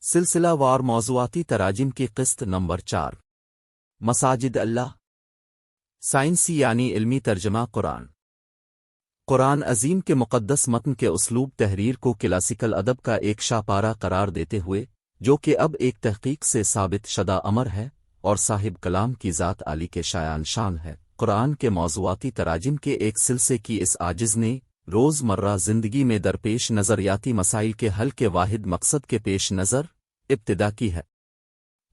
सिलसिला वार मौज़ूआती तराजिम की क़िस्त नंबर 4। मसाजिद अल्लाह। साइंसी यानी इल्मी तर्जमा कुरान। कुरान अज़ीम के मुक़द्दस मतन के उसलूब तहरीर को क्लासिकल अदब का एक शाहपारा करार देते हुए, जो कि अब एक तहक़ीक़ से साबित शदा अमर है और साहिब कलाम की ज़ात आली के शायान शान है, कुरान के मौज़ूआती तराजिम के एक सिलसिले की इस आजिज़ ने रोज़मर्रा ज़िंदगी में दरपेश नज़रियाती मसाइल के हल के वाहिद मकसद के पेश नज़र इब्तिदा की है।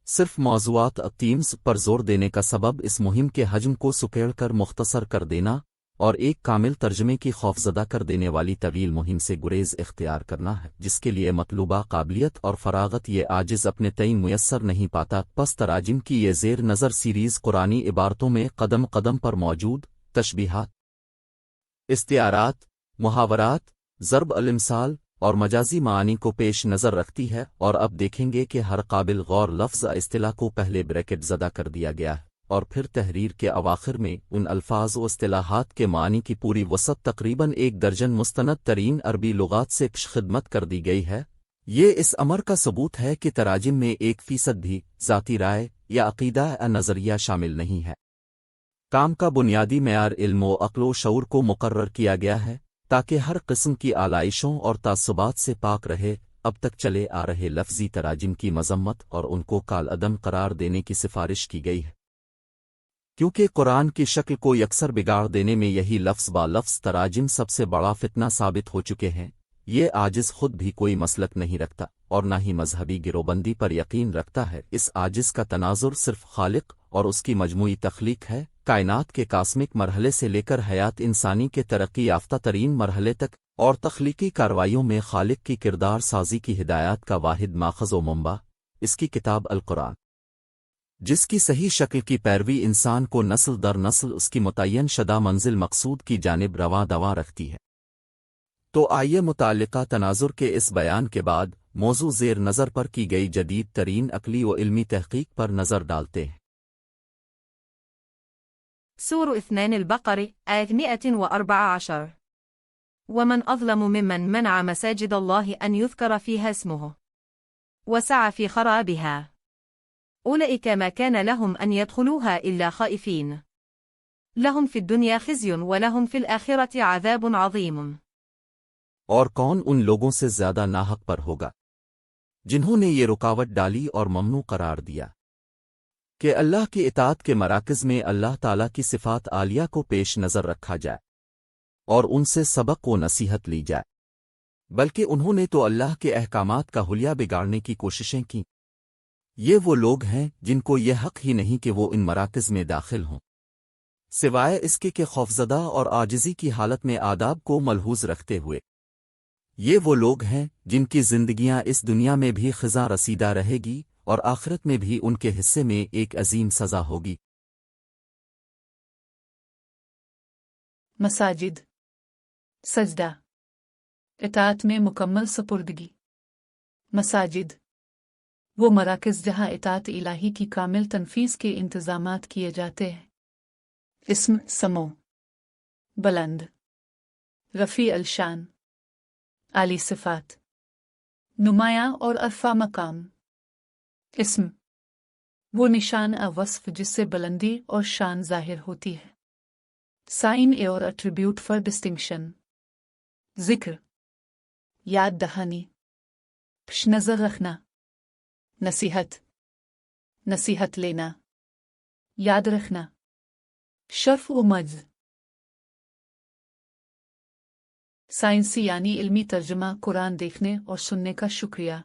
सिर्फ मौज़ूआत अक़ीम्स पर जोर देने का सबब इस मुहिम के हजम को सुकेड़ कर मुख्तसर कर देना और एक कामिल तर्जमे की खौफज़दा कर देने वाली तवील मुहिम से गुरेज़ इख्तियार करना है, जिसके लिए मतलूबा काबिलियत और फरागत ये आजिज़ अपने तईन मुयस्सर नहीं पाता। पस तराजिम की ये ज़ेर नज़र सीरीज़ कुरानी इबारतों में कदम कदम पर मौजूद तशबीहात, इस्तिआरात, मुहावरात, ज़र्ब अल-इम्साल और मजाजी मानी को पेश नज़र रखती है, और अब देखेंगे कि हर काबिल गौर लफ्ज़ इस्तिलाह को पहले ब्रैकेट ज़दा कर दिया गया है और फिर तहरीर के अवाखिर में उन अल्फाज व इस्तिलाहात के मानी की पूरी वसत तकरीबन 1 दर्जन मुस्तनद तरीन अरबी लुगात से खिदमत कर दी गई है। ये इस अमर का सबूत है कि तराजिम में 1% भी ज़ाती राय या अक़ीदा या नज़रिया शामिल नहीं है। काम का बुनियादी मेयार इल्म व अक़्ल व शऊर को मुकर्रर किया गया है ताकि हर किस्म की आलाइशों और तासुबात से पाक रहे। अब तक चले आ रहे लफ्ज़ी तराजिम की मजम्मत और उनको कालअदम करार देने की सिफारिश की गई है, क्योंकि कुरान की शक्ल को यकसर बिगाड़ देने में यही लफ्ज़ बा लफ्ज़ तराजिम सबसे बड़ा फितना साबित हो चुके हैं। ये आजिज़ खुद भी कोई मसलक नहीं रखता और न ही मजहबी गिरोबंदी पर यकीन रखता है। इस आजिज़ का तनाजुर सिर्फ खालिक और उसकी मजमूई तख्लीक है, कायनात के कास्मिक मरहले से लेकर हयात इंसानी के तरक्की याफ्ता तरीन मरहले तक, और तख्लीकी कार्रवाइयों में खालिक की किरदार साजी की हिदायत का वाहिद माखज़ व मुंबा इसकी किताब अल कुरान, जिसकी सही शक्ल की पैरवी इंसान को नस्ल दर नस्ल उसकी मुतय्यन शदा मंजिल मकसूद की जानिब रवां दवा रखती है। तो आइए मुताल्लिका तनाजुर के इस बयान के बाद मौजू ज़ेर नज़र पर की गई जदीद तरीन अक़ली व इल्मी तहक़ीक़ पर नज़र डालते हैं। सूर 2 البقرة آية 114 ومن أظلم ممن منع مساجد الله أن يذكر فيها اسمه وسعى في خرابها أولئك ما كان لهم أن يدخلوها إلا خائفين لهم في الدنيا خزي ولهم في الآخرة عذاب عظيم। और कौन उन लोगों से ज़्यादा नाहक पर होगा जिन्होंने ये रुकावट डाली और ममनू करार दिया कि अल्लाह की इताअत के मराकज़ में अल्लाह ताला की सिफ़ात आलिया को पेश नज़र रखा जाए और उनसे सबक व नसीहत ली जाए, बल्कि उन्होंने तो अल्लाह के अहकामात का हुलिया बिगाड़ने की कोशिशें की। ये वो लोग हैं जिनको ये हक़ ही नहीं कि वो इन मराकज़ में दाखिल हों, सिवाय इसके कि खौफज़दा और आजिज़ी की हालत में आदाब को मलहूज़ रखते हुए। ये वो लोग हैं जिनकी ज़िंदगियां इस दुनिया में भी ख़िज़ा रसीदा रहेगी और आखिरत में भी उनके हिस्से में एक अजीम सज़ा होगी। मसाजिद, सजदा, इताअत में मुकम्मल सपुर्दगी। मसाजिद वो मराकज़ जहाँ इताअत इलाही की कामिल तनफीज़ के इंतज़ामात किए जाते हैं। इस्म समो, बुलंद, रफ़ी अल-शान, आली सिफ़ात, नुमाया और अरफ़ा मकाम। इस्म वो निशान वस्फ़ जिससे बुलंदी और शान ज़ाहिर होती है। साइन ए और एट्रीब्यूट फॉर डिस्टिंक्शन। ज़िक्र, याद दहानी, पेश नज़र रखना, नसीहत, नसीहत लेना, याद रखना, शर्फ व मज़। साइंसी यानी इल्मी तर्जुमा कुरान देखने और सुनने का शुक्रिया।